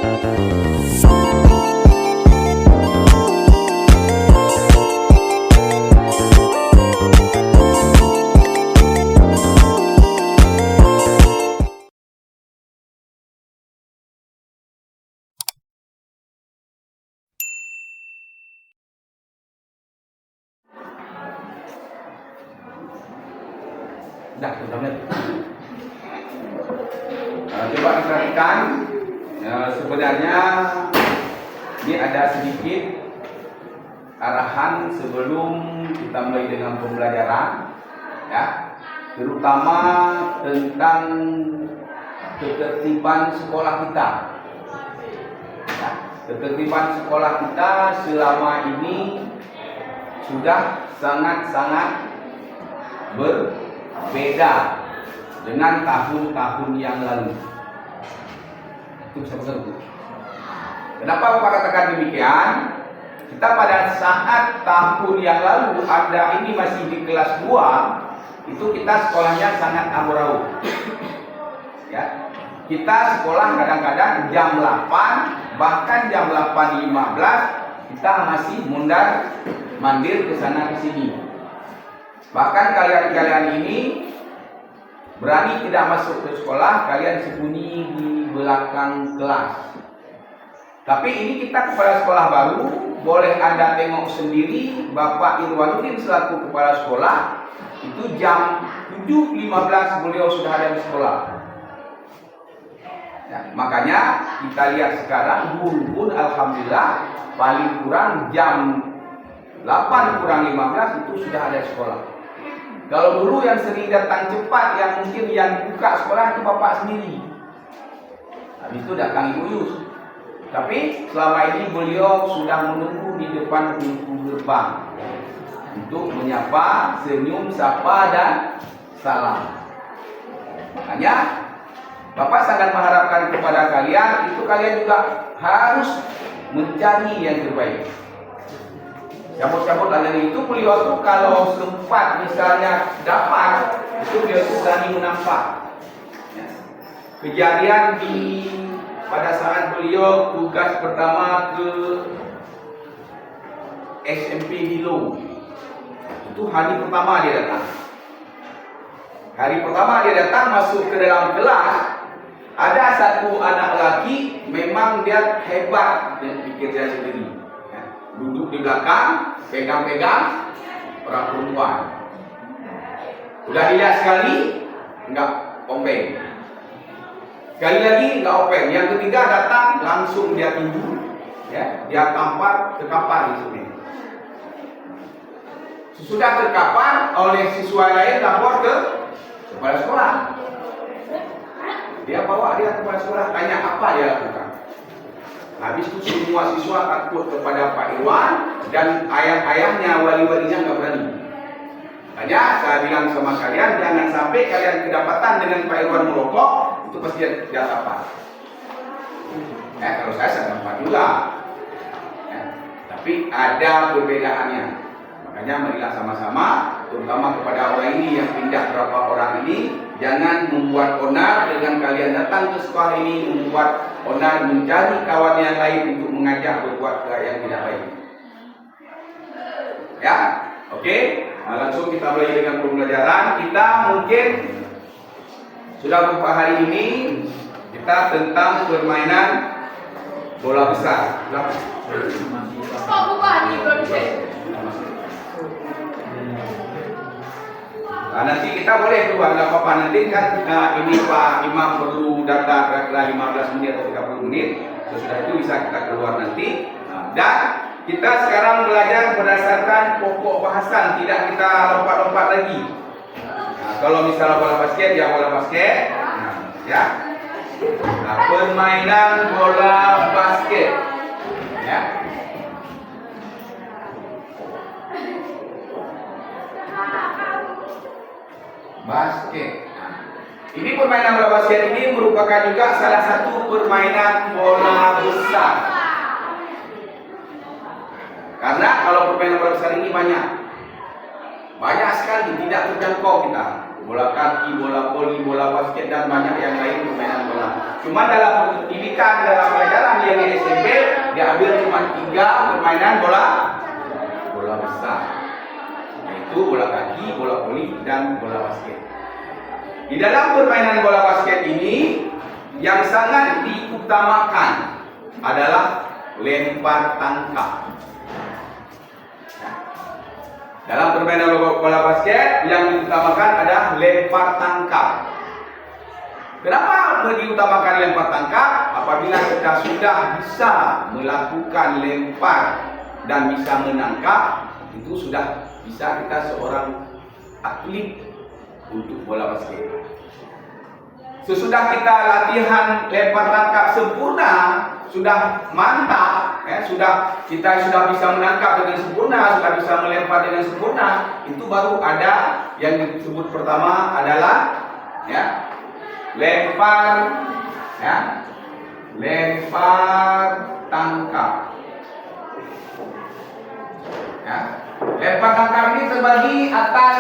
Dah, coba diperhatikan. Sebenarnya ini ada sedikit arahan sebelum kita mulai dengan pembelajaran, ya, terutama tentang ketertiban sekolah kita. Ya, ketertiban sekolah kita selama ini sudah sangat-sangat berbeda dengan tahun-tahun yang lalu. Itu bisa betul. Kenapa Bapak katakan demikian? Kita pada saat tahun yang lalu ada ini masih di kelas 2, itu kita sekolahnya sangat amburadul. Ya. Kita sekolah kadang-kadang jam 8, bahkan jam 8.15 kita masih mandir ke sana ke sini. Bahkan kalian ini berani tidak masuk ke sekolah, kalian sembunyi di belakang kelas. Tapi ini kita kepala sekolah baru, boleh Anda tengok sendiri, Bapak Irwanuddin selaku kepala sekolah, itu jam 7.15 beliau sudah ada di sekolah. Ya, makanya kita lihat sekarang guru pun alhamdulillah paling kurang jam 8:15 itu sudah ada di sekolah. Kalau dulu yang sering datang cepat, yang mungkin yang buka sekolah itu Bapak sendiri. Habis itu datang Ibu Yus. Tapi selama ini beliau sudah menunggu di depan pintu gerbang untuk menyapa, senyum, sapa, dan salam. Makanya Bapak sangat mengharapkan kepada kalian, itu kalian juga harus mencari yang terbaik. Cabut-cabut dari itu beliau tuh kalau sempat misalnya dapat, itu beliau tuh berani menampak. Ya. Kejadian pada saat beliau tugas pertama ke SMP Hilo, itu hari pertama dia datang. Hari pertama dia datang masuk ke dalam kelas, ada satu anak laki memang dia hebat dan pikir dia sendiri. Duduk di belakang, pegang-pegang orang perempuan. Udah dilihat sekali, enggak open. Sekali lagi enggak open. Yang ketiga datang langsung dia tinju, ya, dia terkapar di sini. Sesudah terkapar oleh siswa lain lapor ke kepala sekolah. Dia bawa dia ke kepala sekolah, tanya apa dia lakukan. Habis itu semua siswa takut kepada Pak Irwan dan ayah-ayahnya, wali-walinya nggak berani. Makanya saya bilang sama kalian, jangan sampai kalian kedapatan dengan Pak Irwan merokok, itu pasti dia dapat. Kalau saya dapat juga. Ya, tapi ada perbedaannya. Makanya marilah sama-sama, terutama kepada orang ini yang pindah berapa orang ini, jangan membuat onar dengan kalian datang ke sekolah ini, membuat onar mencari kawan yang lain untuk mengajak berbuat yang tidak baik. Ya, oke. Langsung kita mulai dengan pembelajaran. Kita mungkin sudah beberapa hari ini kita tentang permainan bola besar. Nah, nanti kita boleh keluar, nggak apa-apa. Nanti kan ini Pak Imam perlu data kira-kira 15 menit atau 30 menit. Sesudah itu bisa kita keluar nanti. Dan kita sekarang belajar berdasarkan pokok bahasan, tidak kita lompat-lompat lagi. Nah, kalau misalnya bola basket, ya bola basket. Ya. Nah, permainan bola basket. Ya. Basket. Ini permainan bola basket ini merupakan juga salah satu permainan bola besar. Karena kalau permainan bola besar ini banyak sekali tidak terjangkau kita. bola kaki, bola voli, bola basket, dan banyak yang lain permainan bola. Cuma dalam pendidikan, dalam pelajaran yang di SMP, diambil cuma 3 permainan bola besar, yaitu bola kaki, bola voli, dan bola basket. Di dalam permainan bola basket ini, yang sangat diutamakan adalah lempar tangkap. Dalam permainan bola basket yang diutamakan adalah lempar tangkap. Kenapa diutamakan lempar tangkap? Apabila kita sudah bisa melakukan lempar dan bisa menangkap, itu sudah bisa kita seorang atlet untuk bola basket. Sesudah kita latihan lempar tangkap sempurna, sudah mantap, kita sudah bisa menangkap dengan sempurna, sudah bisa melempar dengan sempurna, itu baru ada yang disebut pertama adalah lempar tangkap. Lempar tangkap ini terbagi atas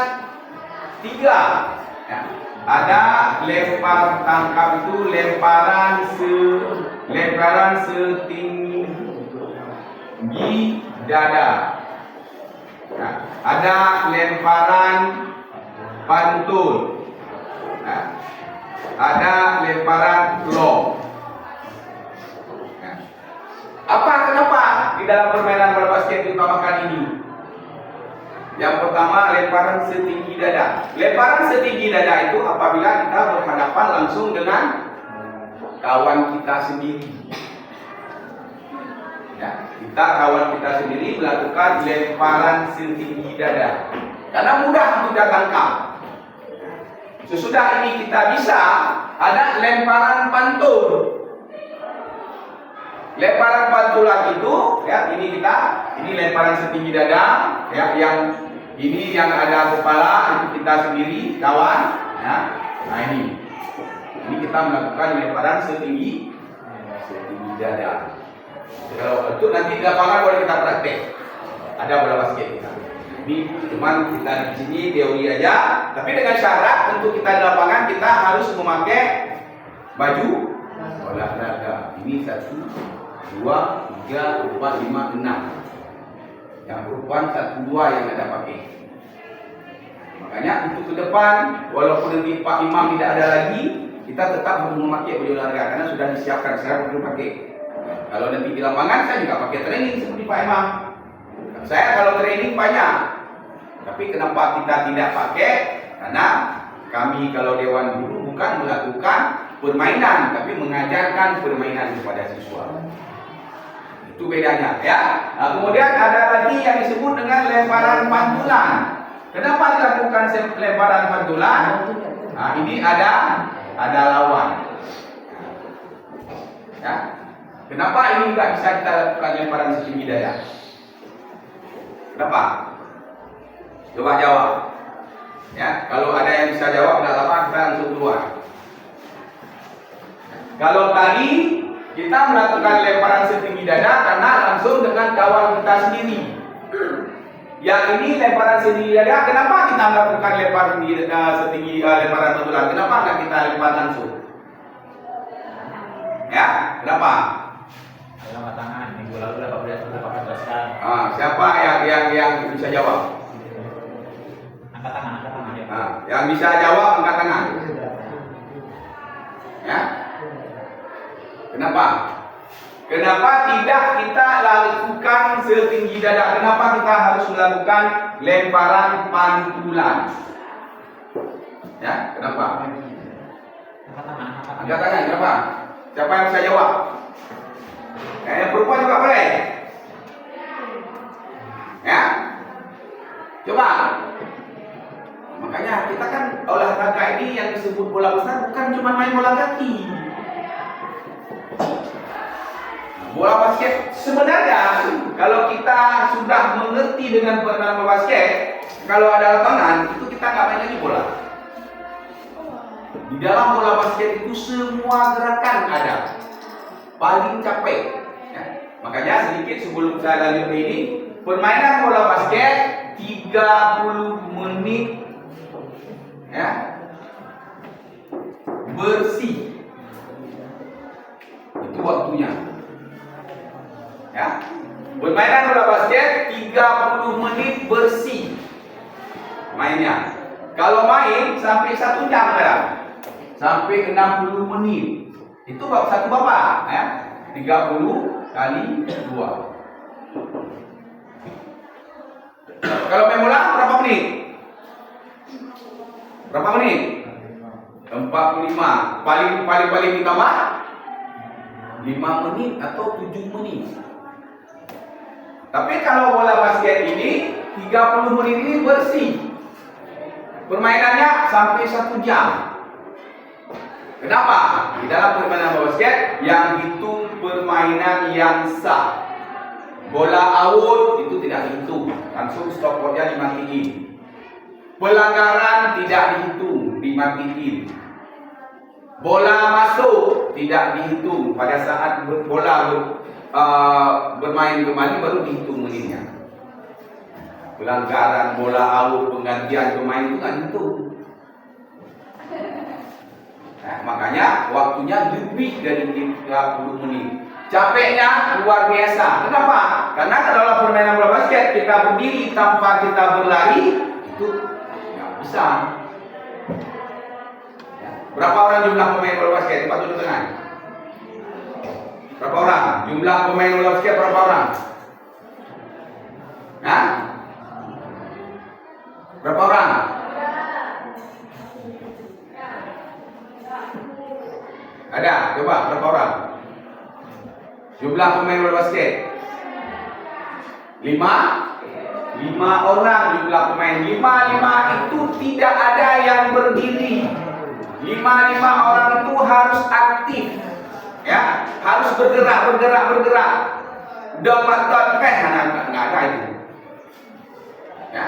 3. Ada lempar tangkap itu lemparan setinggi dada. Ada lemparan pantul. Ada lemparan long. Kenapa di dalam permainan bola basket diutamakan ini? Yang pertama, lemparan setinggi dada. Lemparan setinggi dada itu apabila kita berhadapan langsung dengan kawan kita sendiri. Kawan kita sendiri melakukan lemparan setinggi dada, karena mudah untuk kita tangkap. Sesudah ini kita bisa ada lemparan pantul. Lemparan pantulan itu, ini lemparan setinggi dada, yang ini yang ada kepala itu kita sendiri, kawan. Nah ini kita melakukan lemparan setinggi dada. Kalau itu nanti di lapangan boleh kita praktek. Ada bola basket kita. Ini cuman kita di sini teori aja, tapi dengan syarat untuk kita di lapangan kita harus memakai baju olahraga. Ini 1, 2, 3, 4, 5, 6. Yang perempuan 1, 2 yang ada pakai. Makanya untuk ke depan, walaupun nanti Pak Imam tidak ada lagi, kita tetap harus memakai baju olahraga karena sudah disiapkan sekarang perlu pakai. Kalau nanti di lapangan saya juga pakai training seperti Pak Imam. Saya kalau training banyak. Tapi kenapa kita tidak pakai? Karena kami kalau Dewan Guru bukan melakukan permainan, tapi mengajarkan permainan kepada siswa. Itu bedanya, ya. Nah, kemudian ada lagi yang disebut dengan lemparan pantulan. Kenapa dilakukan lemparan pantulan? Nah, ini ada lawan. Ya. Kenapa ini nggak bisa kita lakukan lemparan setinggi dada? Kenapa? Coba jawab. Ya, kalau ada yang bisa jawab, nggak apa-apa, kita langsung keluar. Kalau tadi kita melakukan lemparan setinggi dada karena langsung dengan kawan kita sendiri. Yang ini lemparan setinggi dada, kenapa kita melakukan lemparan setinggi lemparan pantulan? Kenapa nggak kita lempar langsung? Ya, kenapa? Angkat tangan, minggu lalu dapat jelaskan. Siapa yang bisa jawab? Angkat tangan ya. Yang bisa jawab angkat tangan. Ya. Kenapa? Kenapa tidak kita lakukan setinggi dada? Kenapa kita harus melakukan lemparan pantulan? Ya, kenapa? Angkat tangan, kenapa? Siapa yang bisa jawab? Yang perempuan juga boleh. Ya. Coba. Makanya kita kan olahraga ini yang disebut bola besar bukan cuma main bola kaki. Bola basket sebenarnya kalau kita sudah mengerti dengan permainan bola basket, kalau ada lapangan itu kita nggak main lagi bola. Di dalam bola basket itu semua gerakan ada. Paling capek. Ya. Makanya sedikit sebelum saya lanjut ini, permainan bola basket 30 menit. Ya, bersih. Itu waktunya. Ya. Permainan bola basket 30 menit bersih mainnya. Kalau main sampai 1 jam kadang, sampai 60 menit. Itu satu babak, ya. 30 kali 2. Kalau main bola berapa menit? Berapa menit? 45. Paling ditambah 5 menit atau 7 menit. Tapi kalau bola basket ini 30 menit ini bersih. Permainannya sampai 1 jam. Kenapa? Di dalam permainan bola basket yang hitung permainan yang sah. Bola out itu tidak dihitung, langsung stopwatchnya dimatiin. Pelanggaran tidak dihitung, dimatiin. Bola masuk tidak dihitung, pada saat bola bermain kembali baru dihitung menitnya. Pelanggaran, bola out, penggantian pemain itu kan dihitung. Nah, makanya waktunya lebih dari 30 menit. Capeknya luar biasa. Kenapa? Karena dalam permainan bola basket kita berdiri tanpa kita berlari itu nggak bisa. Berapa orang jumlah pemain bola basket? Coba tunjuk tangan. Berapa orang? Jumlah pemain bola basket berapa orang? Hah? Berapa orang? Ada? Coba berapa orang? Jumlah pemain bola basket 5 orang jumlah pemain. 5 itu tidak ada yang berdiri. 5 orang itu harus aktif, ya, harus bergerak. Nggak ada itu, ya.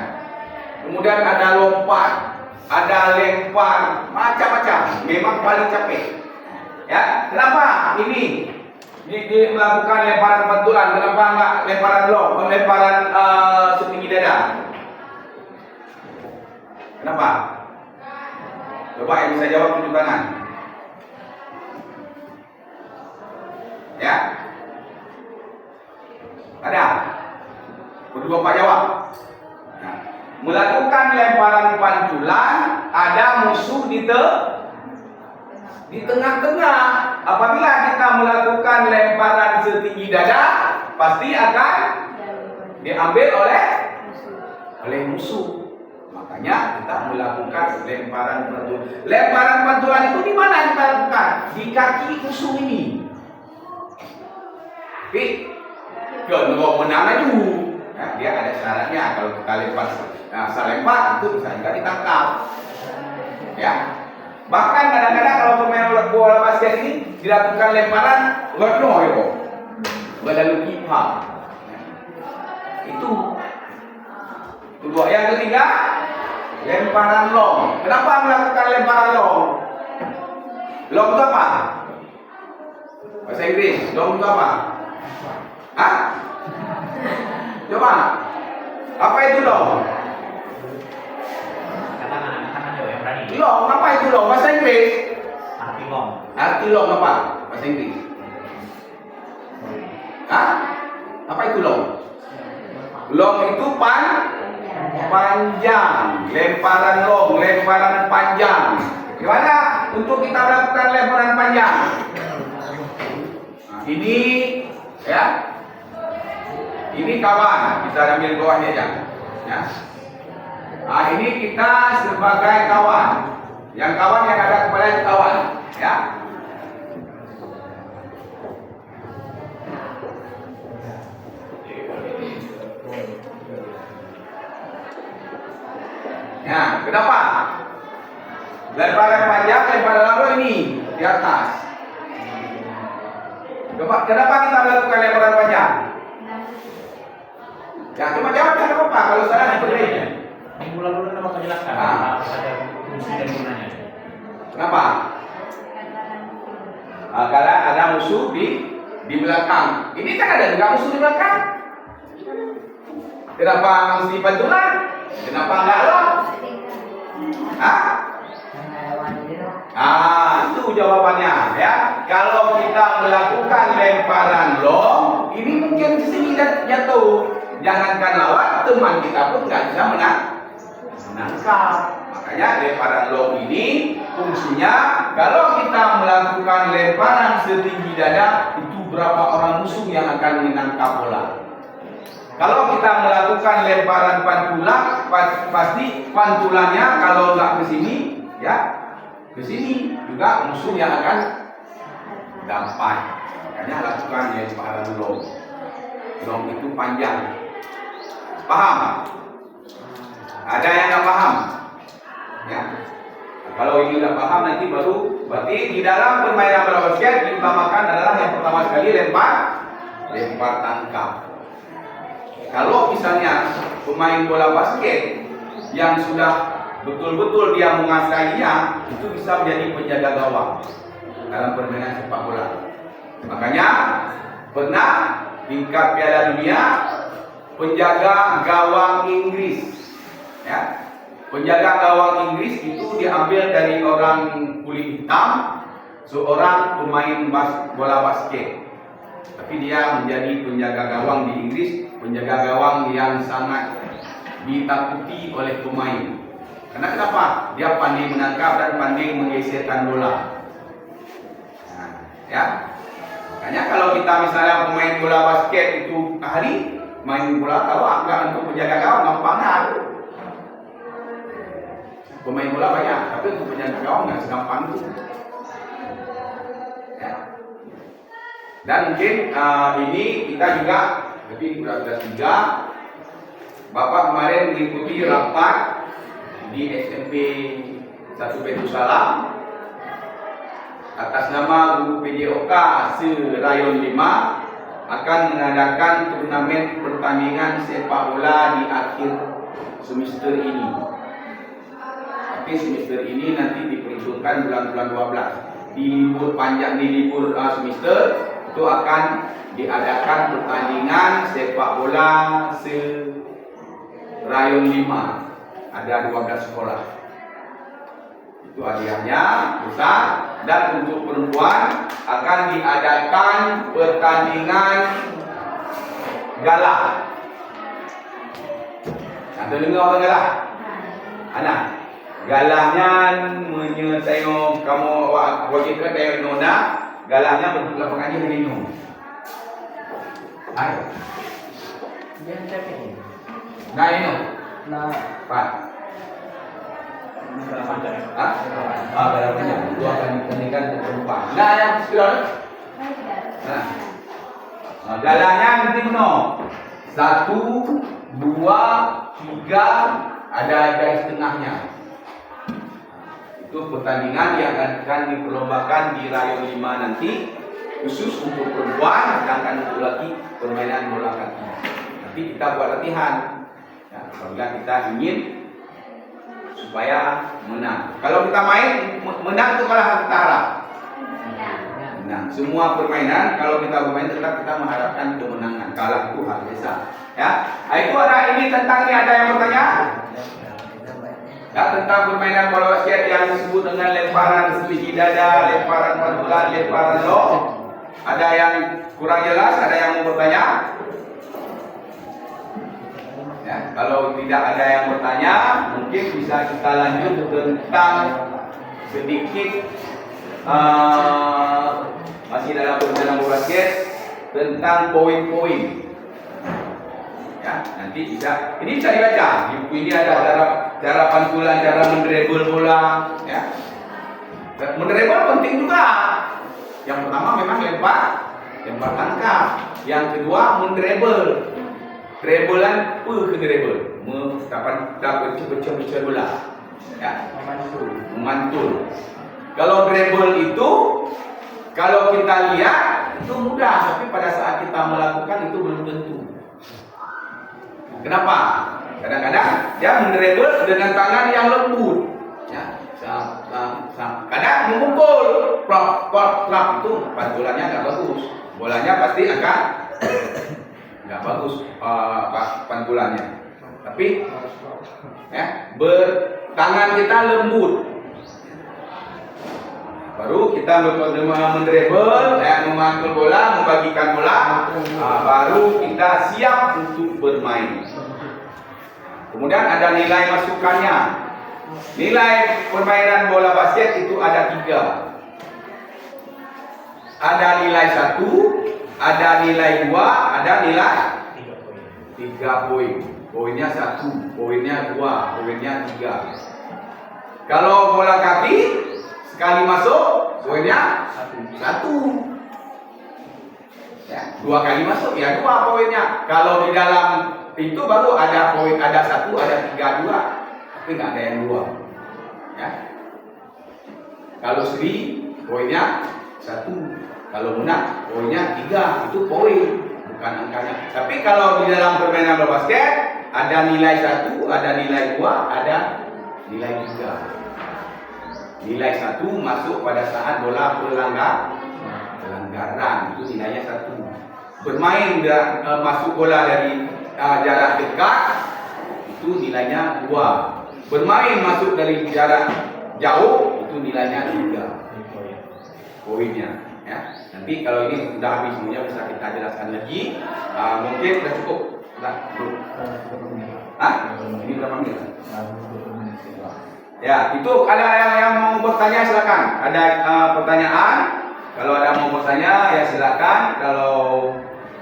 Kemudian ada lompat, ada lempar, macam-macam. Memang paling capek, ya. Kenapa ini melakukan lemparan pantulan? Kenapa enggak lemparan long, lemparan setinggi dada? Kenapa? Coba yang bisa jawab tunjuk tangan. Ya? Ada? Berdua Pak jawab. Nah, melakukan lemparan pantulan, ada musuh di tengah-tengah. Apabila kita melakukan lemparan setinggi dada, pasti akan diambil oleh musuh. Makanya kita melakukan lemparan pantulan. Lemparan pantulan itu di mana kita lakukan? Di kaki musuh ini. Tapi kalau menang itu, nah, dia ada syaratnya. Kalau kita lempar, salah lempar itu bisa juga ditangkap. Ya. Bahkan kadang-kadang kalau pemain bola basket ini dilakukan lemparan lalu kipa. Itu kedua. Yang ketiga, lemparan long. Kenapa melakukan lemparan long? Long itu apa? Bahasa Inggris, long itu apa? Hah? Coba. Apa itu long? Long, apa itu long? Bahasa Inggris? Arti long. Arti long apa? Bahasa Inggris. Hah? Apa itu long? Long itu panjang. Lemparan long, lemparan panjang. Gimana untuk kita melakukan lemparan panjang? Nah, ini, ya. Ini kawan, kita ambil bawahnya aja. Ya. Nah, ini kita sebagai kawan. Yang kawan yang ada kepala itu kawan, ya. Ya, kenapa? Lemparan panjang, lemparan lalu ini di atas. Kenapa kita melakukan lemparan panjang? Ya, cuma jawab kan apa? Kalau salah diperbaiki. Minggu lalu kan Bapak jelaskan apa saja fungsi dan gunanya. Kenapa? Kalau ada musuh di belakang. Ini kan ada juga musuh di belakang. Kenapa mesti pantulan? Kenapa enggak lo? Hah? Itu jawabannya ya. Kalau kita melakukan lemparan long, ini mungkin ke sini jatuh. Jangankan lawan, teman kita pun nggak bisa menangkap. Makanya lemparan long ini fungsinya kalau kita melakukan lemparan setinggi dada, itu berapa orang musuh yang akan menangkap bola. Kalau kita melakukan lemparan pantulan, pasti pantulannya kalau nggak ke sini, ya ke sini juga musuh yang akan dapat. Makanya lakukan lemparan long. Long itu panjang. Paham? Ada yang nggak paham? Ya. Kalau ini udah paham nanti baru berarti di dalam permainan bola basket diutamakan adalah yang pertama sekali lempar tangkap. Kalau misalnya pemain bola basket yang sudah betul-betul dia menguasainya, itu bisa menjadi penjaga gawang dalam permainan sepak bola. Makanya pernah tingkat Piala Dunia penjaga gawang Inggris, ya. Penjaga gawang Inggris itu diambil dari orang kulit hitam, seorang pemain bola basket. Tapi dia menjadi penjaga gawang di Inggris, penjaga gawang yang sangat ditakuti oleh pemain. Karena kenapa? Dia pandai menangkap dan pandai menggeserkan bola. Nah, ya. Makanya kalau kita misalnya pemain bola basket itu ahli main bola, kalau enggak untuk penjaga gawang gampang kan? Pemain bola banyak, tapi untuk penjaga gawang nggak segampang itu. Ya. Dan mungkin ini kita juga, jadi sudah 3. Bapak kemarin mengikuti rapat di SMP 1 Petrus Salam atas nama Guru PJOK se-Rayon 5 akan mengadakan turnamen pertandingan sepak bola di akhir semester ini. Tapi semester ini nanti diperhitungkan bulan-bulan 12. Di libur panjang, di libur semester itu akan diadakan pertandingan sepak bola se-Rayon 5. Ada 12 sekolah. Itu hadiahnya besar. Dan untuk perempuan akan diadakan pertandingan galah. Ada dengar apa galah? Anak. Galahnya menyertai kamu wajib ke tengok nona. Galahnya bentuk lapangannya begini. Ayo. Dia capek. Nah ini. Nah, Pak. Galapannya. Itu akan ditentukan untuk perempuan. Nah yang sekarang. Nah, galahnya nanti mana? 1, 2, 3, ada garis tengahnya. Itu pertandingan yang akan diperlombakan di Rayon 5 nanti, khusus untuk perempuan, sedangkan untuk laki permainan bola kaki. Nanti kita buat latihan. Ya, apabila kita ingin supaya menang. Kalau kita main menang itu kalah kita harap. Menang. Semua permainan kalau kita bermain tetap kita mengharapkan kemenangan. Kalah itu hal biasa. Ya. Itu ada ini tentang ini ada yang bertanya? Ya, tentang permainan bola basket yang disebut dengan lemparan setinggi dada, lemparan pantulan, lemparan long. Ada yang kurang jelas? Ada yang mau bertanya? Ya, kalau tidak ada yang bertanya, mungkin bisa kita lanjut tentang sedikit masih dalam permainan bola basket tentang poin-poin. Ya, nanti bisa. Ini bisa dibaca. Di buku ini ada cara pantulan, cara mendribble bola. Ya, mendribble penting juga. Yang pertama memang lempar tangkap. Yang kedua mendribble. Dribbelan ke dribble, dapat pecah bola. Ya, memantul. Kalau dribble itu, kalau kita lihat itu mudah, tapi pada saat kita melakukan itu belum tentu. Kenapa? Kadang-kadang dia mendribble dengan tangan yang lembut. Ya, kadang memukul, plak itu pantulannya nggak bagus. Bolanya pasti akan nggak bagus pantulannya. Tapi ya, tangan kita lembut. Baru kita mendribble, memantul bola, membagikan bola. Baru kita siap untuk bermain. Kemudian ada nilai masukannya. Nilai permainan bola basket itu ada 3. Ada nilai 1, ada nilai 2, ada nilai 3 poin. Poinnya 1, poinnya 2, poinnya 3. Kalau bola kaki sekali masuk, poinnya 1. Ya, 2 kali masuk ya 2 poinnya. Kalau di dalam itu baru ada poin, ada 1, ada 3, 2. Tapi nggak ada yang 2. Ya. Kalau seri poinnya 1. Kalau menang poinnya 3. Itu poin, bukan angkanya. Tapi kalau di dalam permainan bola basket ada nilai 1, ada nilai 2, ada nilai 3. Nilai 1 masuk pada saat bola pelanggaran, itu nilainya 1. Bermain masuk bola dari jarak dekat, itu nilainya 2. Bermain masuk dari jarak jauh, itu nilainya 3. Poinnya. Ya. Nanti kalau ini sudah habis semuanya bisa kita jelaskan lagi. Mungkin sudah cukup. Sudah cukup. Ini berapa menit? Ya, itu ada yang mau bertanya silakan. Ada pertanyaan? Kalau ada mau bertanya ya silakan. Kalau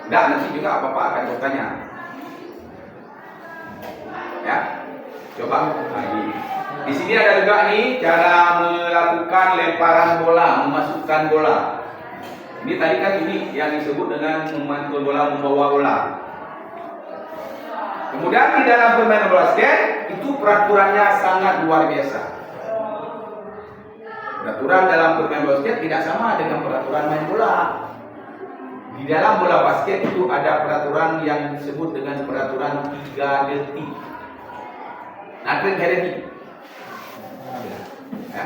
tidak nanti juga Bapak akan bertanya. Ya, coba. Di sini ada juga nih cara melakukan lemparan bola, memasukkan bola. Ini tadi kan ini yang disebut dengan memantul bola, membawa bola. Kemudian di dalam permainan bola basket itu peraturannya sangat luar biasa. Peraturan dalam permainan bola basket tidak sama dengan peraturan main bola. Di dalam bola basket itu ada peraturan yang disebut dengan peraturan 3 detik. Nanti detik. Ya.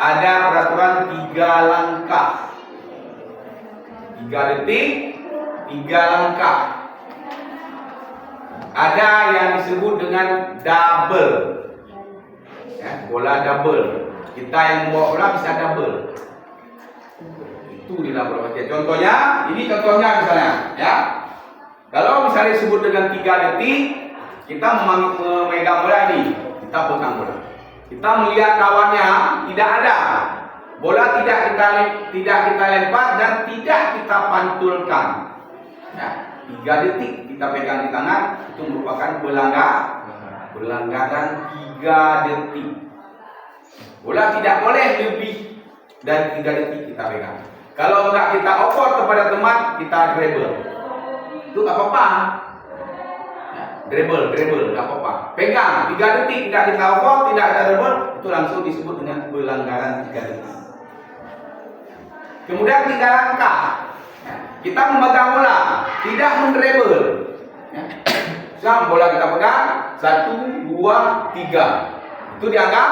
Ada peraturan 3 langkah. 3 detik, 3 langkah. Ada yang disebut dengan double. Ya, bola double. Kita yang membawa bola bisa double. Itu di dalam bola basket. Contohnya, ini contohnya misalnya, ya. Kalau misalnya disebut dengan 3 detik, kita memegang bola ini, kita pegang bola. Kita melihat kawannya tidak ada. Bola tidak kita lempar dan tidak kita pantulkan. Ya, 3 detik kita pegang di tangan, itu merupakan pelanggaran 3 detik. Bola tidak boleh lebih dari 3 detik kita pegang. Kalau enggak kita oper kepada teman, kita dribble. Itu enggak apa-apa. Ya, dribble enggak apa-apa. Pegang 3 detik tidak kita oper, tidak ada dribble, itu langsung disebut dengan pelanggaran 3 detik. Kemudian 3 langkah. Kita memegang bola, tidak mendribble. Sama bola kita pegang, 1, 2, 3. Itu dianggap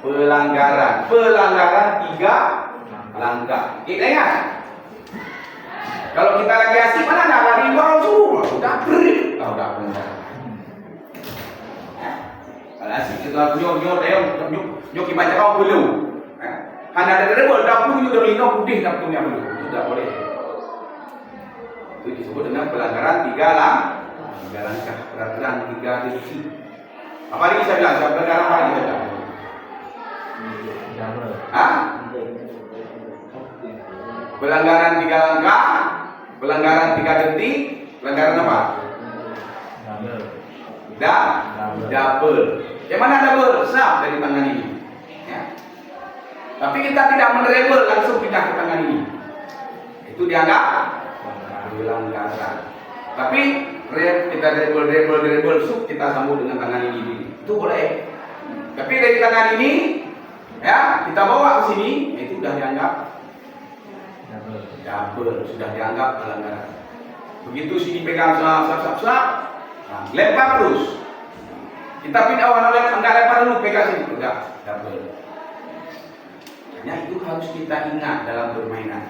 pelanggaran. Pelanggaran 3 langkah. Kita ingat. Kalau kita lagi asik mana nak lari bawah semua, sudah berit. Udah pelanggaran. Kalau asik kita nyok baca kau belum. Hanya ada dribble, dapur itu dari lino putih dapurnya belum. Itu tidak boleh. Itu disebut dengan pelanggaran 3 langkah, peraturan 3 detik. Apa lagi saya bilang? Pelanggaran apa lagi saya bilang? Pelanggaran 3 langkah, pelanggaran 3 detik, pelanggaran apa? Double. Yang mana double? Snap dari tangan ini. Ya. Tapi kita tidak mendribble, langsung pindah ke tangan ini. Itu dianggap pelanggaran. Tapi kita dribble, kita sambung dengan tangan ini. Itu boleh. Tapi dari tangan ini, ya kita bawa ke sini, itu sudah dianggap double, sudah dianggap pelanggaran. Begitu sini pegang slap, lempar terus. Kita pindah enggak lempar dulu, pegang sini, enggak double. Hanya itu harus kita ingat dalam permainan.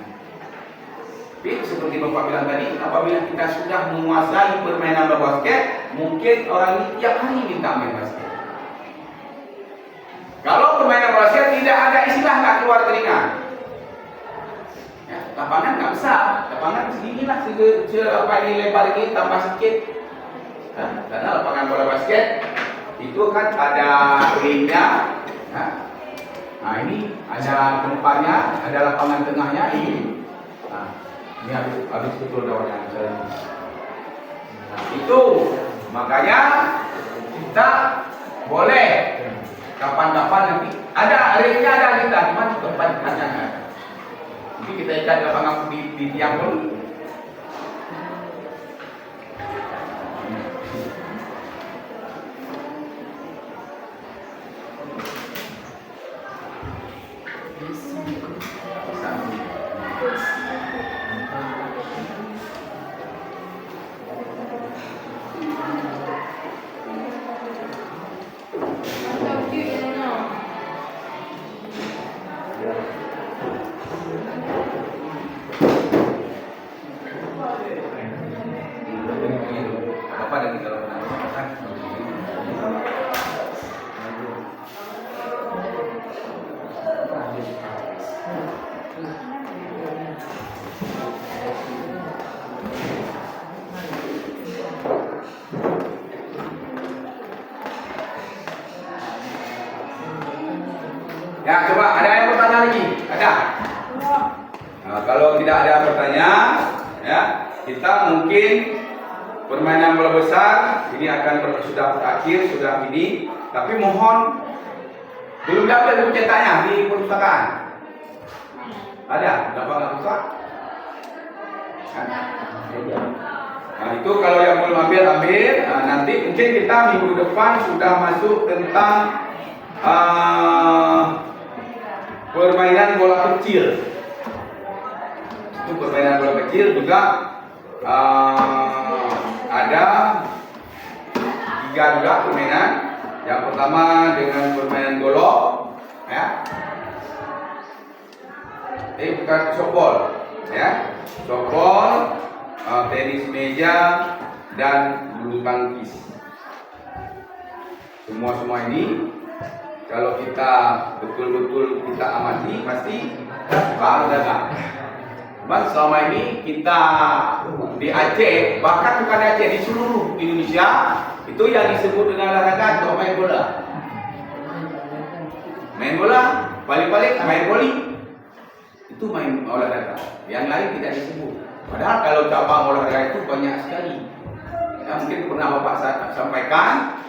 Tapi seperti Bapak bilang tadi, apabila kita sudah menguasai permainan bola basket, mungkin orang ini tiap hari minta main basket. Kalau permainan bola bola basket tidak ada istilah nggak keluar telinga. Ya, lapangan nggak besar, lapangan segini lah, apa ini lebar ini tambah sedikit. Nah, karena lapangan bola basket itu kan ada ringnya. Nah, ini ada tempatnya, ada lapangan tengahnya ini. Nah, ini habis betul daunnya. Nah, itu makanya kita boleh kapan-kapan nanti ada ringnya, ada kita cuma tempatnya. Jadi kita ikat lapangan di tiang pun. Apa lagi kalau ya, coba ada yang bertanya lagi? Ada? Nah, kalau tidak ada pertanyaan, ya kita mungkin permainan bola besar ini akan sudah berakhir, sudah ini. Tapi mohon belum dapat buku cetaknya di perpustakaan. Ada? Dapat nggak rusak? Nah, itu kalau yang belum ambil. Nah, nanti mungkin kita minggu depan sudah masuk tentang permainan bola kecil. Itu permainan bola kecil juga ada 3 juga permainan. Yang pertama dengan permainan golok, ya. Bukan softball, ya. Softball, tenis meja, dan bulu tangkis. Semua ini kalau kita betul-betul kita amati pasti suka olahraga. Cuman selama ini kita di Aceh, bahkan bukan di Aceh, di seluruh Indonesia itu yang disebut dengan olahraga atau main bola. Main bola, paling-paling main voli. Itu main olahraga. Yang lain tidak disebut. Padahal kalau cabang olahraga itu banyak sekali. Ya, mungkin pernah Bapak sampaikan.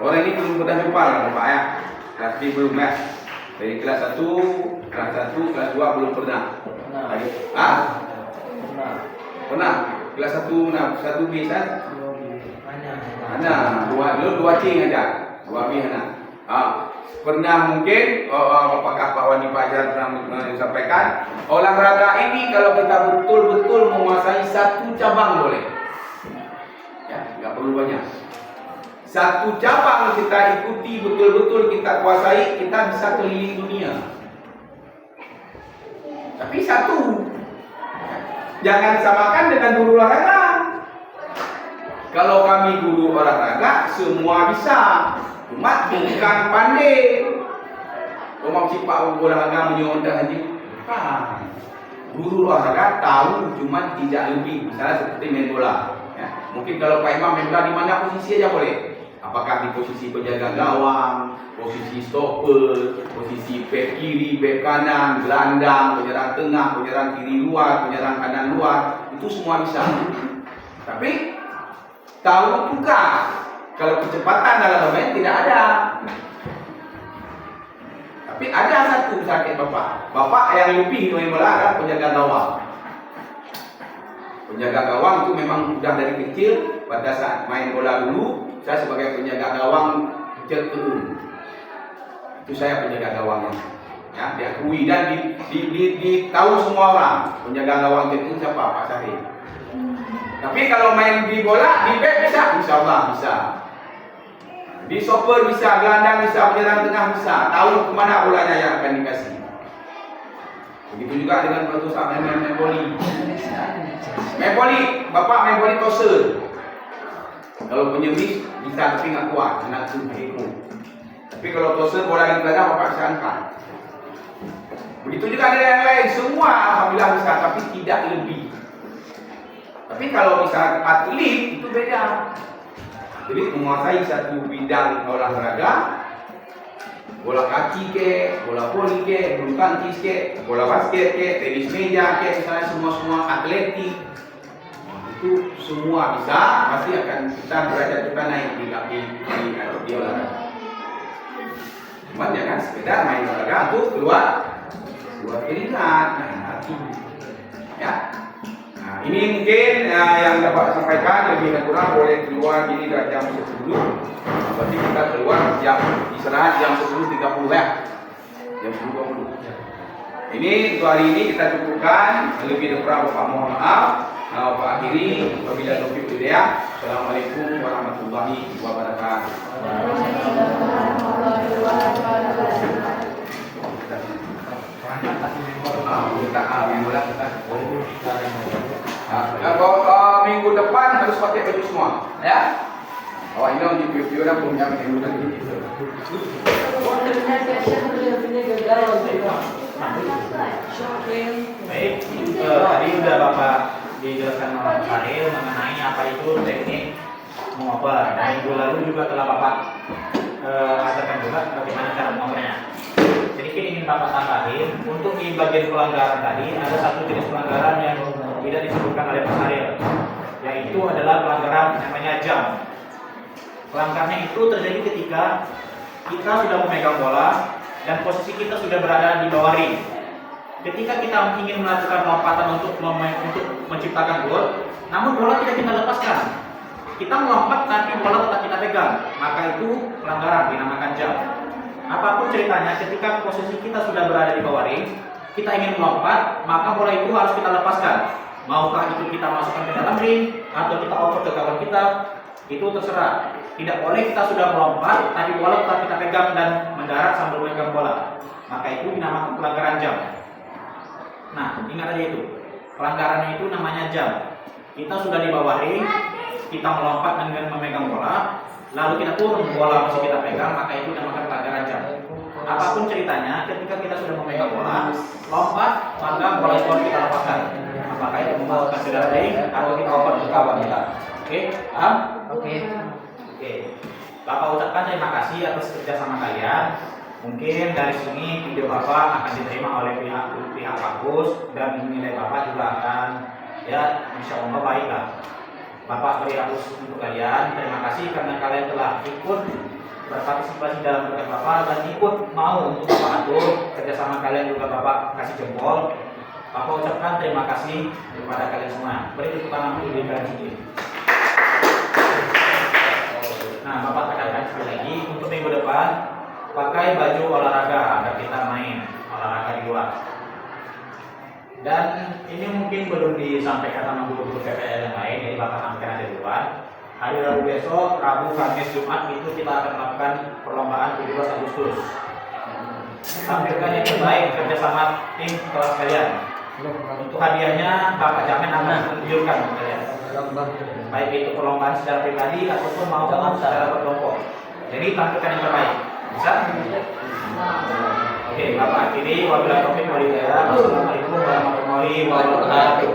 Orang ini belum pernah jumpa lah Bapak ya. Kelas B belum ya. Dari kelas 1, kelas 1, kelas 2 belum pernah. Pernah. Kelas 1 nah, 1B kan? Mana? 2C aja. 2B mana? Pernah mungkin apakah Pak Wani Fajar pernah menyampaikan olahraga ini kalau kita betul-betul menguasai satu cabang boleh. Ya, nggak perlu banyak. Satu cabang kita ikuti betul-betul kita kuasai, kita bisa keliling dunia. Tapi satu, jangan samakan dengan guru olahraga. Kalau kami guru olahraga, semua bisa. Cuma bukan pandai. Omong cipak olahraga menyontek haji. Guru olahraga tahu cuma tidak lebih. Misalnya seperti main bola. Ya. Mungkin kalau Pak Imam main bola di mana posisi aja boleh. Apakah di posisi penjaga gawang, posisi stopper, posisi bek kiri, bek kanan, gelandang, penyerang tengah, penyerang kiri luar, penyerang kanan luar, itu semua bisa. Tapi tahu tugas. Kalau kecepatan dalam bermain tidak ada. Tapi ada satu sakit Bapak. Bapak yang lebih main bola adalah penjaga gawang. Penjaga gawang itu memang sudah dari kecil. Pada saat main bola dulu, saya sebagai penjaga gawang kecil turun. Itu saya penjaga gawangnya. Ya, diakui dan tahu semua orang. Penjaga gawang itu siapa? Pak Syahid. Tapi kalau main di bola, di bek bisa, insya Allah bisa. Di stopper bisa, gelandang bisa, penyerang tengah bisa. Tahu kemana bolanya yang akan dikasih. Begitu juga dengan pertusan main voli. Main voli, Bapak main voli toser. Kalau penyervis bisa tapi nggak kuat, anak itu heko. Tapi kalau toser bola di belakang Bapak bisa angkat. Begitu juga ada yang lain, semua alhamdulillah bisa, tapi tidak lebih. Tapi kalau misalnya atlet itu beda. Atlet menguasai satu bidang olahraga, bola kaki ke, bola voli ke, bulu tangkis ke, bola basket ke, tenis meja ke, misalnya semua atletik. Itu semua bisa, pasti akan derajat kita naik di olahraga. Cuma jangan sekedar main olahraga untuk keluar keringat, hati. Ya. Nah, ini mungkin yang dapat sampaikan, lebih dan kurang boleh keluar gini dari jam 10. Berarti kita keluar istirahat jam 10.30 ya. Jam 10.20. Ini untuk hari ini kita cukupkan, lebih dan kurang Bapak mohon maaf. Bapak akhiri, wabillahi taufiq wal hidayah. Assalamualaikum warahmatullahi wabarakatuh. Minggu depan harus pakai baju semua, ya. Oh ini di video dah punya minggu lagi. Baik, tadi udah Bapak dijelaskan oleh Pak Ariel mengenai apa itu teknik mengoper. Dan minggu lalu juga telah Bapak ajarkan juga bagaimana cara mengopernya. Sedikit ingin Bapak tambahin, untuk di bagian pelanggaran tadi ada satu jenis pelanggaran yang tidak disebutkan oleh Pak Ariel, yaitu adalah pelanggaran namanya jam. Pelanggarannya itu terjadi ketika kita sudah memegang bola dan posisi kita sudah berada di bawah ring. Ketika kita ingin melakukan lompatan untuk menciptakan gol, namun bola tidak kita lepaskan. Kita melompat tapi bola tetap kita pegang, maka itu pelanggaran dinamakan jam. Apapun ceritanya, ketika posisi kita sudah berada di bawah ring, kita ingin melompat, maka bola itu harus kita lepaskan. Maukah itu kita masukkan ke dalam ring atau kita oper ke kawan kita, itu terserah. Tidak boleh kita sudah melompat, tapi bola tetap kita pegang dan mendarat sambil memegang bola. Maka itu dinamakan pelanggaran jam. Nah, ingat aja itu. Pelanggarannya itu namanya jam. Kita sudah di bawah ring, kita melompat dengan memegang bola, lalu kita turun, bola masih kita pegang, maka itu dinamakan pelanggaran jam. Apapun ceritanya, ketika kita sudah memegang bola, lompat, maka bola itu harus kita lepaskan. Maka itu memasukkan ke dalam ring atau kita oper ke kawan kita. Oke, paham? Oke. Bapak ucapkan terima kasih atas kerjasama kalian. Mungkin dari sini video Bapak akan diterima oleh pihak kampus dan nilai Bapak juga akan ya insya Allah baiklah. Bapak beri hapus untuk kalian. Terima kasih karena kalian telah ikut berpartisipasi dalam program Bapak dan ikut mau untuk Bapak atur kerjasama kalian juga Bapak kasih jempol. Bapak ucapkan terima kasih kepada kalian semua. Beri tepuk tangan untuk diri kalian sendiri. Nah, Bapak tekankan sekali lagi untuk minggu depan pakai baju olahraga agar kita main olahraga di luar. Dan ini mungkin belum disampaikan sama guru-guru PPL yang lain, jadi Bapak sampaikan di luar. Hari Rabu besok, Rabu, Kamis, Jumat itu kita akan melakukan perlombaan 17 Agustus. Tampilkan yang terbaik kerjasama tim kelas kalian. Untuk hadiahnya Bapak jamin akan menunjukkan ke kalian. Baik itu perlombaan secara pribadi ataupun maupun secara berkelompok. Jadi tampilkan yang terbaik. Bisa? Oke, Bapak akhiri. Wabillahi taufiq wal hidayah. Wassalamualaikum warahmatullahi wabarakatuh.